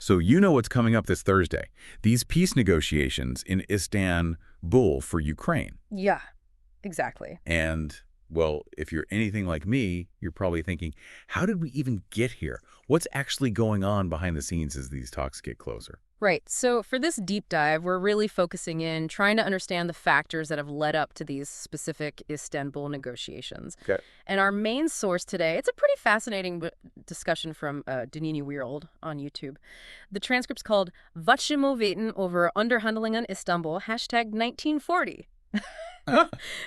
So you know what's coming up this Thursday. These peace negotiations in Istanbul for Ukraine. Yeah, exactly. And, well, if you're anything like me, you're probably thinking, how did we even get here? What's actually going on behind the scenes as these talks get closer? Right. So for this deep dive, we're really focusing in trying to understand the factors that have led up to these specific Istanbul negotiations. Okay. And our main source today, it's a pretty fascinating discussion from Danini Weird on YouTube. The transcript's called Wat je moet weten over onderhandelingen Istanbul, #1940.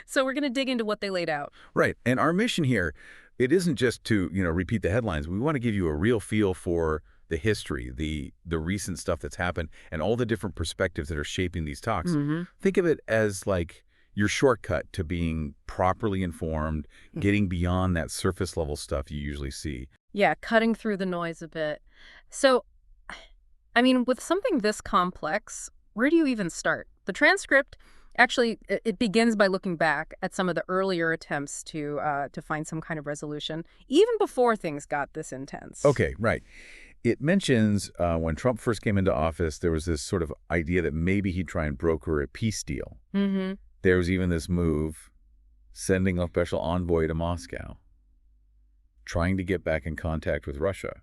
So we're going to dig into what they laid out. Right. And our mission here, it isn't just to, repeat the headlines. We want to give you a real feel for the history, the recent stuff that's happened, and all the different perspectives that are shaping these talks. Think of it as like your shortcut to being properly informed, getting beyond that surface level stuff you usually see. Yeah, cutting through the noise a bit. So, I mean, with something this complex, where do you even start? The transcript, actually, it begins by looking back at some of the earlier attempts to find some kind of resolution, even before things got this intense. Okay, right. It mentions when Trump first came into office, there was this sort of idea that maybe he'd try and broker a peace deal. There was even this move, sending a special envoy to Moscow, trying to get back in contact with Russia.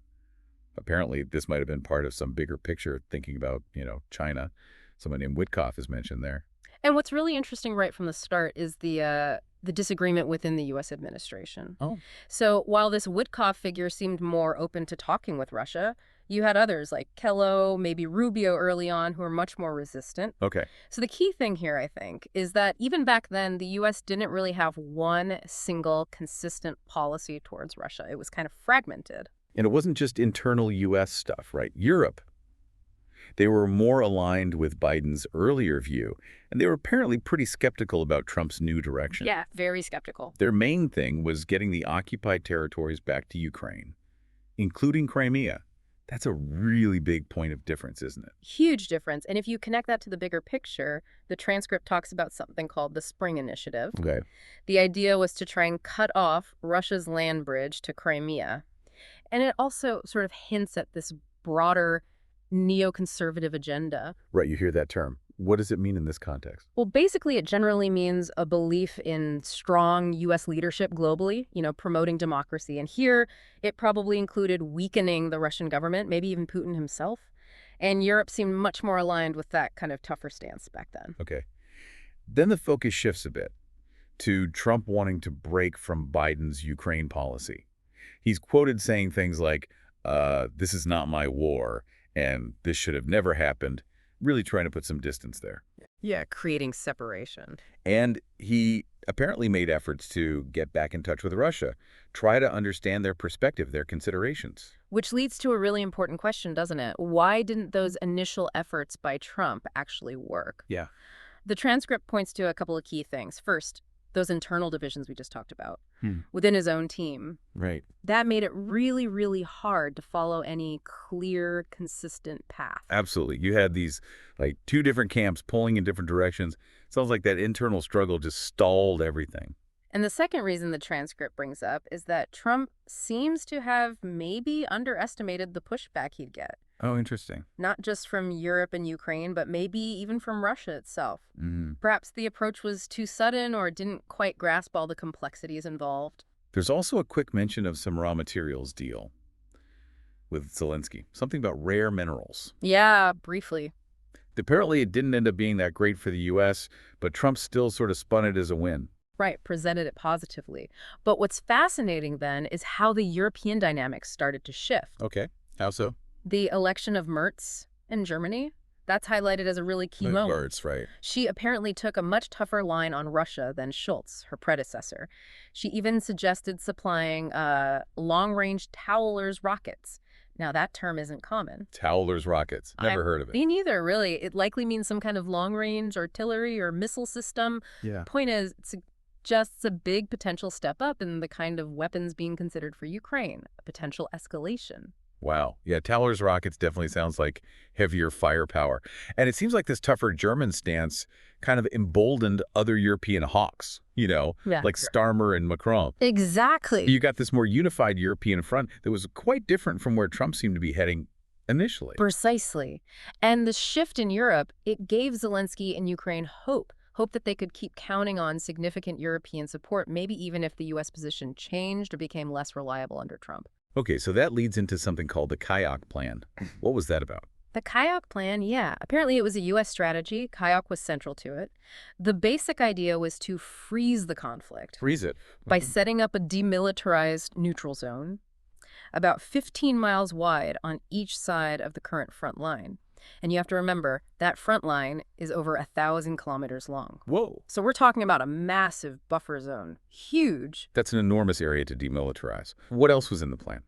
Apparently, this might have been part of some bigger picture, thinking about, China. Someone named Witkoff is mentioned there. And what's really interesting right from the start is the disagreement within the U.S. administration. Oh. So while this Witkoff figure seemed more open to talking with Russia, you had others like Kello, maybe Rubio early on, who were much more resistant. Okay. So the key thing here, I think, is that even back then, the U.S. didn't really have one single consistent policy towards Russia. It was kind of fragmented. And it wasn't just internal U.S. stuff, right? Europe. They were more aligned with Biden's earlier view, and they were apparently pretty skeptical about Trump's new direction. Yeah, very skeptical. Their main thing was getting the occupied territories back to Ukraine, including Crimea. That's a really big point of difference, isn't it? Huge difference. And if you connect that to the bigger picture, the transcript talks about something called the Spring Initiative. Okay. The idea was to try and cut off Russia's land bridge to Crimea. And it also sort of hints at this broader neoconservative agenda. Right, you hear that term. What does it mean in this context? Well, basically, it generally means a belief in strong U.S. leadership globally, promoting democracy. And here, it probably included weakening the Russian government, maybe even Putin himself. And Europe seemed much more aligned with that kind of tougher stance back then. Okay. Then the focus shifts a bit to Trump wanting to break from Biden's Ukraine policy. He's quoted saying things like, this is not my war, and this should have never happened, really trying to put some distance there. Yeah, creating separation. And he apparently made efforts to get back in touch with Russia, try to understand their perspective, their considerations. Which leads to a really important question, doesn't it? Why didn't those initial efforts by Trump actually work? Yeah. The transcript points to a couple of key things. First, those internal divisions we just talked about within his own team. Right. That made it really, really hard to follow any clear, consistent path. Absolutely. You had these two different camps pulling in different directions. Sounds like that internal struggle just stalled everything. And the second reason the transcript brings up is that Trump seems to have maybe underestimated the pushback he'd get. Oh, interesting. Not just from Europe and Ukraine, but maybe even from Russia itself. Perhaps the approach was too sudden or didn't quite grasp all the complexities involved. There's also a quick mention of some raw materials deal with Zelensky, something about rare minerals. Yeah, briefly. Apparently, it didn't end up being that great for the U.S., but Trump still sort of spun it as a win. Right, presented it positively. But what's fascinating then is how the European dynamics started to shift. Okay, how so? The election of Merz in Germany, that's highlighted as a really key moment. Merz, right. She apparently took a much tougher line on Russia than Schultz, her predecessor. She even suggested supplying long-range Towler's rockets. Now, that term isn't common. Towler's rockets. Never heard of it. Me neither, really. It likely means some kind of long-range artillery or missile system. Yeah. Point is, it's just a big potential step up in the kind of weapons being considered for Ukraine, a potential escalation. Wow. Yeah, Towler's rockets definitely sounds like heavier firepower. And it seems like this tougher German stance kind of emboldened other European hawks, like Starmer and Macron. Exactly. You got this more unified European front that was quite different from where Trump seemed to be heading initially. Precisely. And the shift in Europe, it gave Zelensky and Ukraine hope that they could keep counting on significant European support, maybe even if the U.S. position changed or became less reliable under Trump. Okay, so that leads into something called the Kayak Plan. What was that about? The Kayak Plan, yeah. Apparently it was a U.S. strategy. Kayak was central to it. The basic idea was to freeze the conflict Freeze it. by setting up a demilitarized neutral zone about 15 miles wide on each side of the current front line. And you have to remember, that front line is over 1,000 kilometers long. Whoa. So we're talking about a massive buffer zone. Huge. That's an enormous area to demilitarize. What else was in the plan?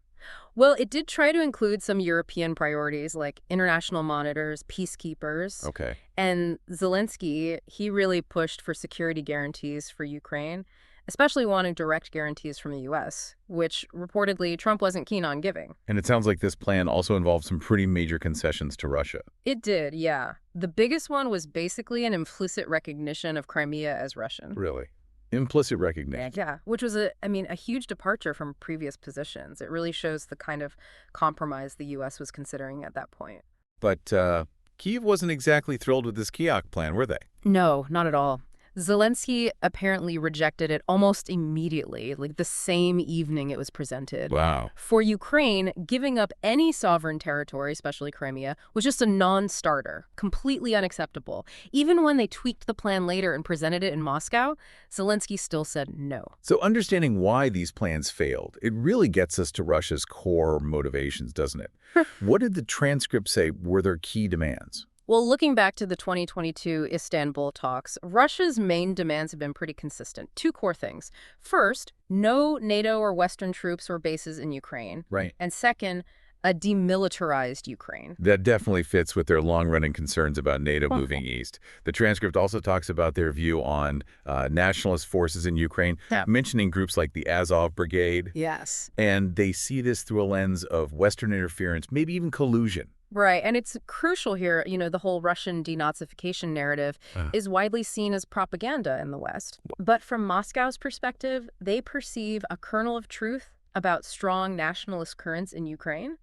Well, it did try to include some European priorities like international monitors, peacekeepers. Okay. And Zelensky, he really pushed for security guarantees for Ukraine, especially wanting direct guarantees from the U.S., which reportedly Trump wasn't keen on giving. And it sounds like this plan also involved some pretty major concessions to Russia. It did, yeah. The biggest one was basically an implicit recognition of Crimea as Russian. Really? Implicit recognition. Yeah, which was a huge departure from previous positions. It really shows the kind of compromise the U.S. was considering at that point. But Kyiv wasn't exactly thrilled with this Kayak plan, were they? No, not at all. Zelensky apparently rejected it almost immediately, like the same evening it was presented. Wow. For Ukraine, giving up any sovereign territory, especially Crimea, was just a non-starter, completely unacceptable. Even when they tweaked the plan later and presented it in Moscow, Zelensky still said no. So understanding why these plans failed, it really gets us to Russia's core motivations, doesn't it? What did the transcript say were their key demands? Well, looking back to the 2022 Istanbul talks, Russia's main demands have been pretty consistent. Two core things. First, no NATO or Western troops or bases in Ukraine. Right. And second, a demilitarized Ukraine. That definitely fits with their long-running concerns about NATO moving east. The transcript also talks about their view on nationalist forces in Ukraine, mentioning groups like the Azov Brigade. Yes. And they see this through a lens of Western interference, maybe even collusion. Right, and it's crucial here, the whole Russian denazification narrative is widely seen as propaganda in the West. But from Moscow's perspective, they perceive a kernel of truth about strong nationalist currents in Ukraine.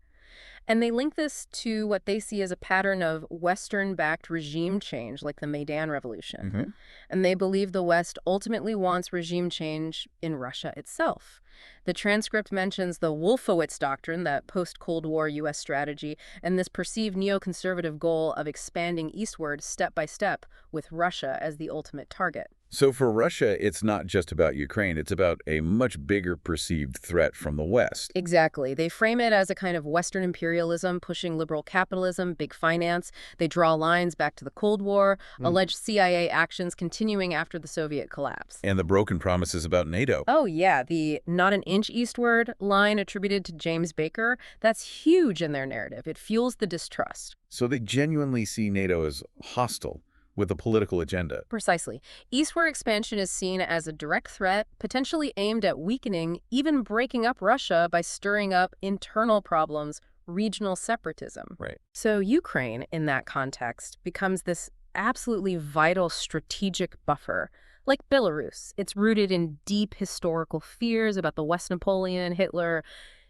And they link this to what they see as a pattern of Western-backed regime change, like the Maidan Revolution. And they believe the West ultimately wants regime change in Russia itself. The transcript mentions the Wolfowitz Doctrine, that post-Cold War U.S. strategy, and this perceived neoconservative goal of expanding eastward step by step with Russia as the ultimate target. So for Russia, it's not just about Ukraine. It's about a much bigger perceived threat from the West. Exactly. They frame it as a kind of Western imperialism, pushing liberal capitalism, big finance. They draw lines back to the Cold War, alleged CIA actions continuing after the Soviet collapse. And the broken promises about NATO. Oh, yeah. The not an inch eastward line attributed to James Baker, that's huge in their narrative. It fuels the distrust. So they genuinely see NATO as hostile, with a political agenda. Precisely. Eastward expansion is seen as a direct threat, potentially aimed at weakening, even breaking up Russia by stirring up internal problems, regional separatism. Right. So Ukraine, in that context, becomes this absolutely vital strategic buffer. Like Belarus, it's rooted in deep historical fears about the West Napoleon, Hitler,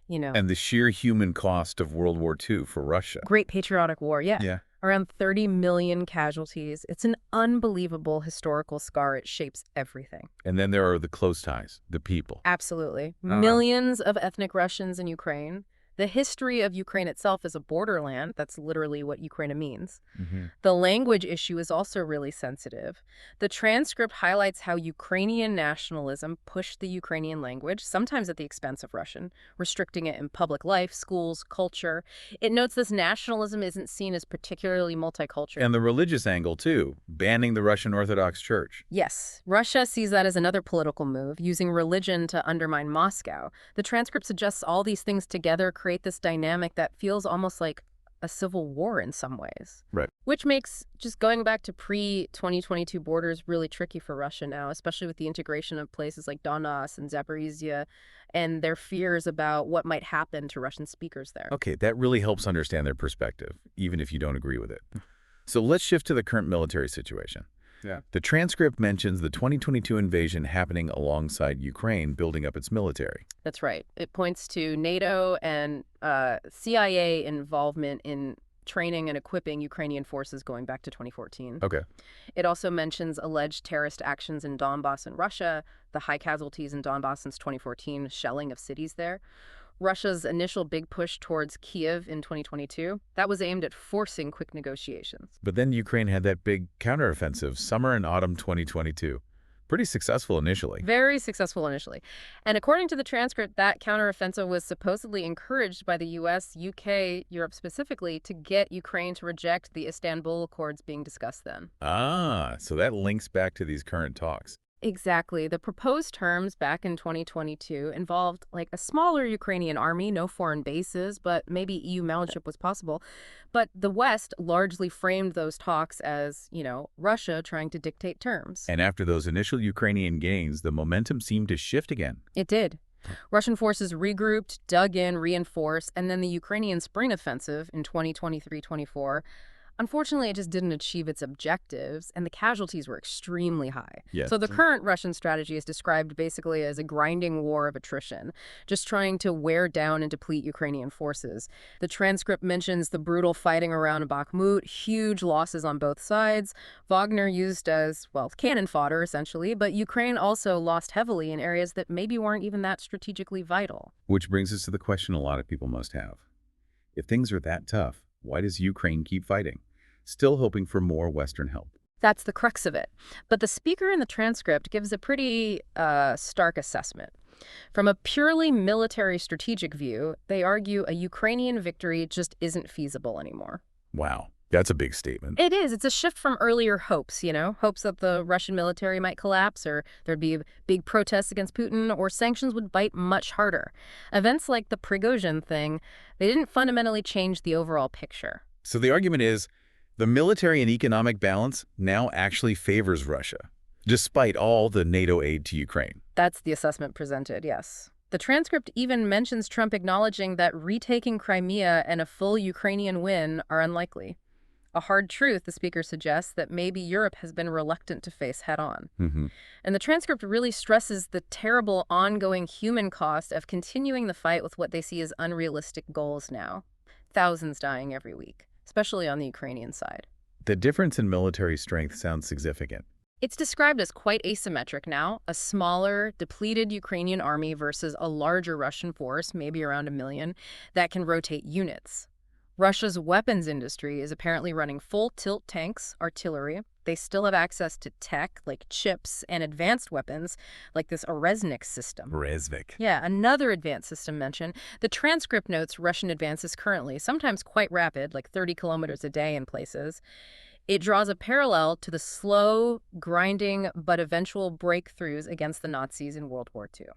And the sheer human cost of World War II for Russia. Great Patriotic War, yeah. Yeah. Around 30 million casualties. It's an unbelievable historical scar. It shapes everything. And then there are the close ties, the people. Absolutely. Millions of ethnic Russians in Ukraine. The history of Ukraine itself is a borderland. That's literally what Ukraine means. The language issue is also really sensitive. The transcript highlights how Ukrainian nationalism pushed the Ukrainian language, sometimes at the expense of Russian, restricting it in public life, schools, culture. It notes this nationalism isn't seen as particularly multicultural. And the religious angle, too, banning the Russian Orthodox Church. Yes, Russia sees that as another political move, using religion to undermine Moscow. The transcript suggests all these things together create this dynamic that feels almost like a civil war in some ways. Right. Which makes just going back to pre-2022 borders really tricky for Russia now, especially with the integration of places like Donbass and Zaporizhia and their fears about what might happen to Russian speakers there. Okay, that really helps understand their perspective, even if you don't agree with it. So let's shift to the current military situation. Yeah. The transcript mentions the 2022 invasion happening alongside Ukraine building up its military. That's right. It points to NATO and CIA involvement in training and equipping Ukrainian forces going back to 2014. Okay. It also mentions alleged terrorist actions in Donbass and Russia, the high casualties in Donbass since 2014, shelling of cities there. Russia's initial big push towards Kiev in 2022, that was aimed at forcing quick negotiations. But then Ukraine had that big counteroffensive summer and autumn 2022. Pretty successful initially. Very successful initially. And according to the transcript, that counteroffensive was supposedly encouraged by the US, UK, Europe specifically, to get Ukraine to reject the Istanbul Accords being discussed then. Ah, so that links back to these current talks. Exactly. The proposed terms back in 2022 involved like a smaller Ukrainian army, no foreign bases, but maybe EU membership was possible. But the West largely framed those talks as, Russia trying to dictate terms. And after those initial Ukrainian gains, the momentum seemed to shift again. It did. Russian forces regrouped, dug in, reinforced, and then the Ukrainian spring offensive in 2023-24. Unfortunately, it just didn't achieve its objectives, and the casualties were extremely high. Yes. So the current Russian strategy is described basically as a grinding war of attrition, just trying to wear down and deplete Ukrainian forces. The transcript mentions the brutal fighting around Bakhmut, huge losses on both sides, Wagner used as, cannon fodder, essentially, but Ukraine also lost heavily in areas that maybe weren't even that strategically vital. Which brings us to the question a lot of people must have. If things are that tough, why does Ukraine keep fighting? Still hoping for more Western help. That's the crux of it. But the speaker in the transcript gives a pretty stark assessment. From a purely military strategic view, they argue a Ukrainian victory just isn't feasible anymore. Wow, that's a big statement. It is. It's a shift from earlier hopes, hopes that the Russian military might collapse or there'd be big protests against Putin or sanctions would bite much harder. Events like the Prigozhin thing, they didn't fundamentally change the overall picture. So the argument is, the military and economic balance now actually favors Russia, despite all the NATO aid to Ukraine. That's the assessment presented, yes. The transcript even mentions Trump acknowledging that retaking Crimea and a full Ukrainian win are unlikely. A hard truth, the speaker suggests, that maybe Europe has been reluctant to face head-on. And the transcript really stresses the terrible ongoing human cost of continuing the fight with what they see as unrealistic goals now. Thousands dying every week, especially on the Ukrainian side. The difference in military strength sounds significant. It's described as quite asymmetric now, a smaller, depleted Ukrainian army versus a larger Russian force, maybe around 1 million, that can rotate units. Russia's weapons industry is apparently running full-tilt tanks, artillery. They still have access to tech, like chips, and advanced weapons, like this Resnik system. Resnik. Yeah, another advanced system mentioned. The transcript notes Russian advances currently, sometimes quite rapid, like 30 kilometers a day in places. It draws a parallel to the slow, grinding, but eventual breakthroughs against the Nazis in World War II.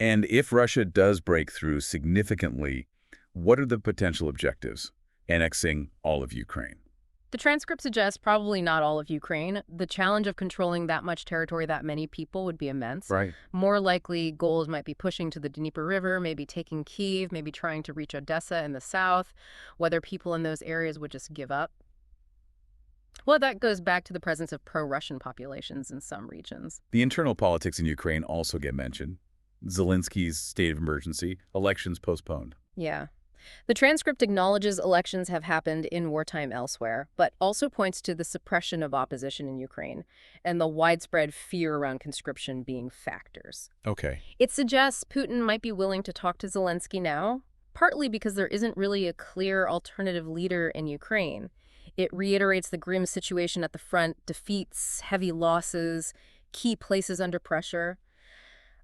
And if Russia does break through significantly, what are the potential objectives? Annexing all of Ukraine. The transcript suggests probably not all of Ukraine. The challenge of controlling that much territory, that many people, would be immense. Right. More likely, goals might be pushing to the Dnieper River, maybe taking Kyiv, maybe trying to reach Odessa in the south, whether people in those areas would just give up. Well, that goes back to the presence of pro-Russian populations in some regions. The internal politics in Ukraine also get mentioned. Zelensky's state of emergency, elections postponed. Yeah. The transcript acknowledges elections have happened in wartime elsewhere, but also points to the suppression of opposition in Ukraine and the widespread fear around conscription being factors. Okay. It suggests Putin might be willing to talk to Zelensky now, partly because there isn't really a clear alternative leader in Ukraine. It reiterates the grim situation at the front, defeats, heavy losses, key places under pressure.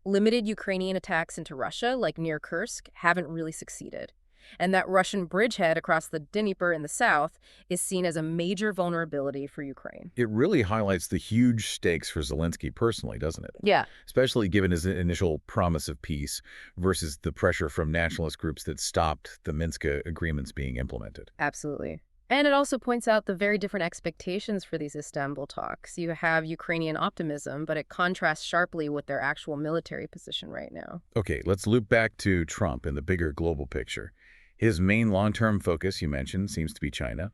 Limited Ukrainian attacks into Russia, like near Kursk, haven't really succeeded. And that Russian bridgehead across the Dnieper in the south is seen as a major vulnerability for Ukraine. It really highlights the huge stakes for Zelensky personally, doesn't it? Yeah. Especially given his initial promise of peace versus the pressure from nationalist groups that stopped the Minsk agreements being implemented. Absolutely. And it also points out the very different expectations for these Istanbul talks. You have Ukrainian optimism, but it contrasts sharply with their actual military position right now. Okay, let's loop back to Trump and the bigger global picture. His main long-term focus, you mentioned, seems to be China.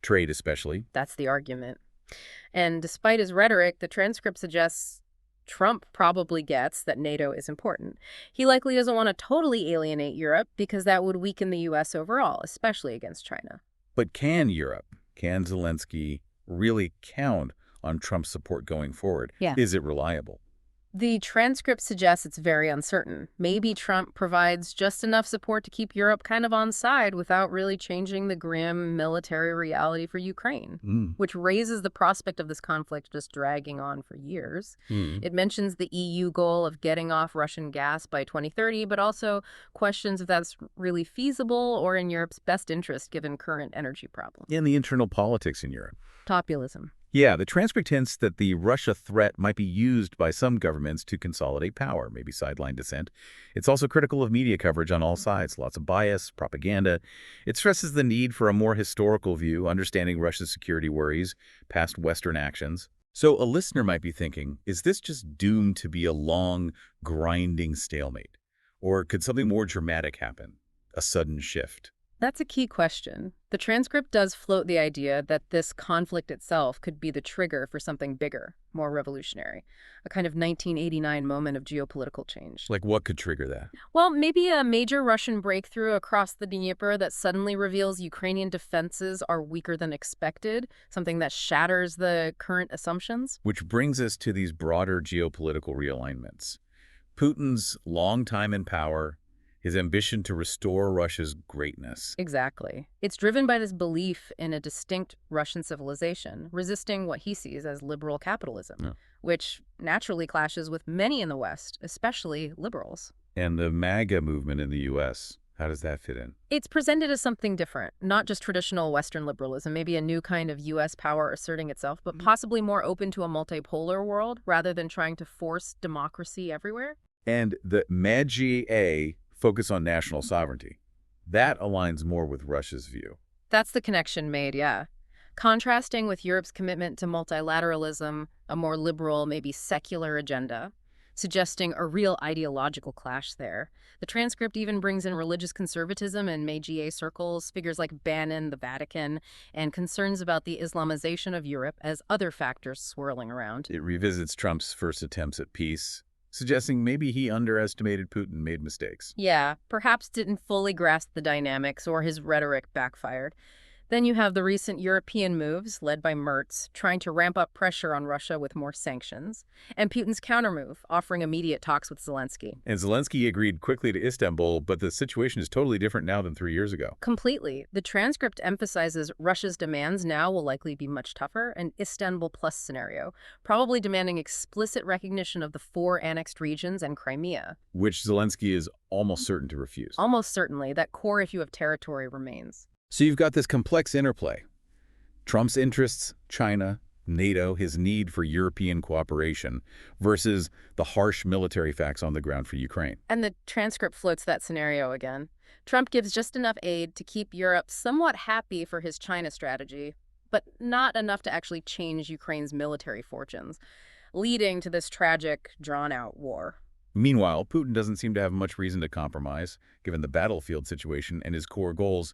Trade especially. That's the argument. And despite his rhetoric, the transcript suggests Trump probably gets that NATO is important. He likely doesn't want to totally alienate Europe because that would weaken the U.S. overall, especially against China. But can Zelensky really count on Trump's support going forward? Yeah. Is it reliable? The transcript suggests it's very uncertain. Maybe Trump provides just enough support to keep Europe kind of on side without really changing the grim military reality for Ukraine, which raises the prospect of this conflict just dragging on for years. It mentions the EU goal of getting off Russian gas by 2030, but also questions if that's really feasible or in Europe's best interest given current energy problems. And the internal politics in Europe. Populism. Yeah, the transcript hints that the Russia threat might be used by some governments to consolidate power, maybe sideline dissent. It's also critical of media coverage on all sides, lots of bias, propaganda. It stresses the need for a more historical view, understanding Russia's security worries, past Western actions. So a listener might be thinking, is this just doomed to be a long, grinding stalemate? Or could something more dramatic happen? A sudden shift? That's a key question. The transcript does float the idea that this conflict itself could be the trigger for something bigger, more revolutionary, a kind of 1989 moment of geopolitical change. Like what could trigger that? Well, maybe a major Russian breakthrough across the Dnieper that suddenly reveals Ukrainian defenses are weaker than expected, something that shatters the current assumptions. Which brings us to these broader geopolitical realignments. Putin's long time in power, his ambition to restore Russia's greatness. Exactly. It's driven by this belief in a distinct Russian civilization, resisting what he sees as liberal capitalism, which naturally clashes with many in the West, especially liberals. And the MAGA movement in the U.S., how does that fit in? It's presented as something different, not just traditional Western liberalism, maybe a new kind of U.S. power asserting itself, but possibly more open to a multipolar world rather than trying to force democracy everywhere. And the MAGA focus on national sovereignty. That aligns more with Russia's view. That's the connection made, yeah. Contrasting with Europe's commitment to multilateralism, a more liberal, maybe secular agenda, suggesting a real ideological clash there. The transcript even brings in religious conservatism in MAGA circles, figures like Bannon, the Vatican, and concerns about the Islamization of Europe as other factors swirling around. It revisits Trump's first attempts at peace, suggesting maybe he underestimated Putin, made mistakes. Yeah, perhaps didn't fully grasp the dynamics or his rhetoric backfired. Then you have the recent European moves, led by Merz, trying to ramp up pressure on Russia with more sanctions, and Putin's countermove, offering immediate talks with Zelensky. And Zelensky agreed quickly to Istanbul, but the situation is totally different now than 3 years ago. Completely. The transcript emphasizes Russia's demands now will likely be much tougher, an Istanbul Plus scenario, probably demanding explicit recognition of the 4 annexed regions and Crimea. Which Zelensky is almost certain to refuse. Almost certainly, that core issue of territory remains. So you've got this complex interplay. Trump's interests, China, NATO, his need for European cooperation, versus the harsh military facts on the ground for Ukraine. And the transcript floats that scenario again. Trump gives just enough aid to keep Europe somewhat happy for his China strategy, but not enough to actually change Ukraine's military fortunes, leading to this tragic, drawn-out war. Meanwhile, Putin doesn't seem to have much reason to compromise, given the battlefield situation and his core goals: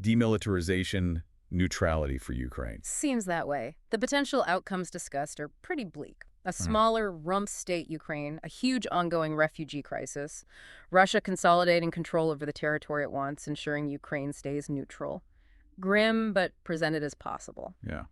demilitarization, neutrality for Ukraine. Seems that way. The potential outcomes discussed are pretty bleak. A smaller rump state Ukraine, a huge ongoing refugee crisis, Russia consolidating control over the territory it wants, ensuring Ukraine stays neutral. Grim, but presented as possible. Yeah.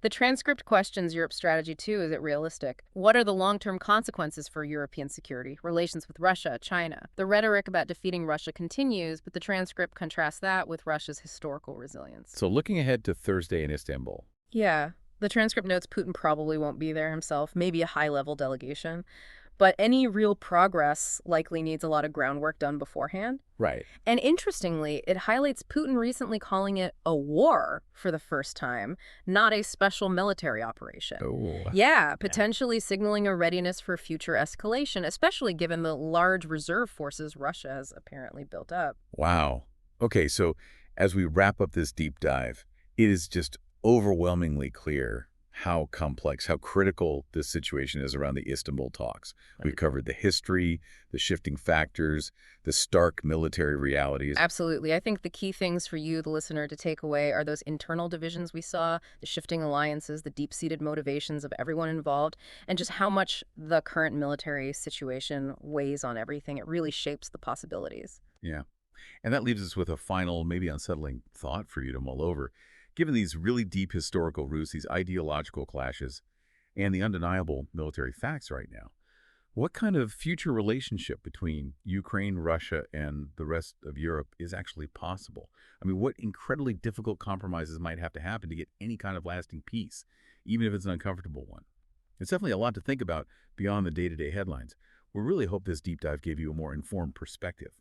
The transcript questions Europe's strategy, too. Is it realistic? What are the long-term consequences for European security, relations with Russia, China? The rhetoric about defeating Russia continues, but the transcript contrasts that with Russia's historical resilience. So looking ahead to Thursday in Istanbul. Yeah, the transcript notes Putin probably won't be there himself, maybe a high-level delegation. But any real progress likely needs a lot of groundwork done beforehand. Right. And interestingly, it highlights Putin recently calling it a war for the first time, not a special military operation. Oh. Yeah, potentially signaling a readiness for future escalation, especially given the large reserve forces Russia has apparently built up. Wow. Okay, so as we wrap up this deep dive, it is just overwhelmingly clear how complex, how critical this situation is around the Istanbul talks. We've Right. covered the history, the shifting factors, the stark military realities. Absolutely. I think the key things for you, the listener, to take away are those internal divisions we saw, the shifting alliances, the deep-seated motivations of everyone involved, and just how much the current military situation weighs on everything. It really shapes the possibilities. Yeah. And that leaves us with a final, maybe unsettling thought for you to mull over. Given these really deep historical roots, these ideological clashes, and the undeniable military facts right now, what kind of future relationship between Ukraine, Russia, and the rest of Europe is actually possible? I mean, what incredibly difficult compromises might have to happen to get any kind of lasting peace, even if it's an uncomfortable one? It's definitely a lot to think about beyond the day-to-day headlines. We really hope this deep dive gave you a more informed perspective.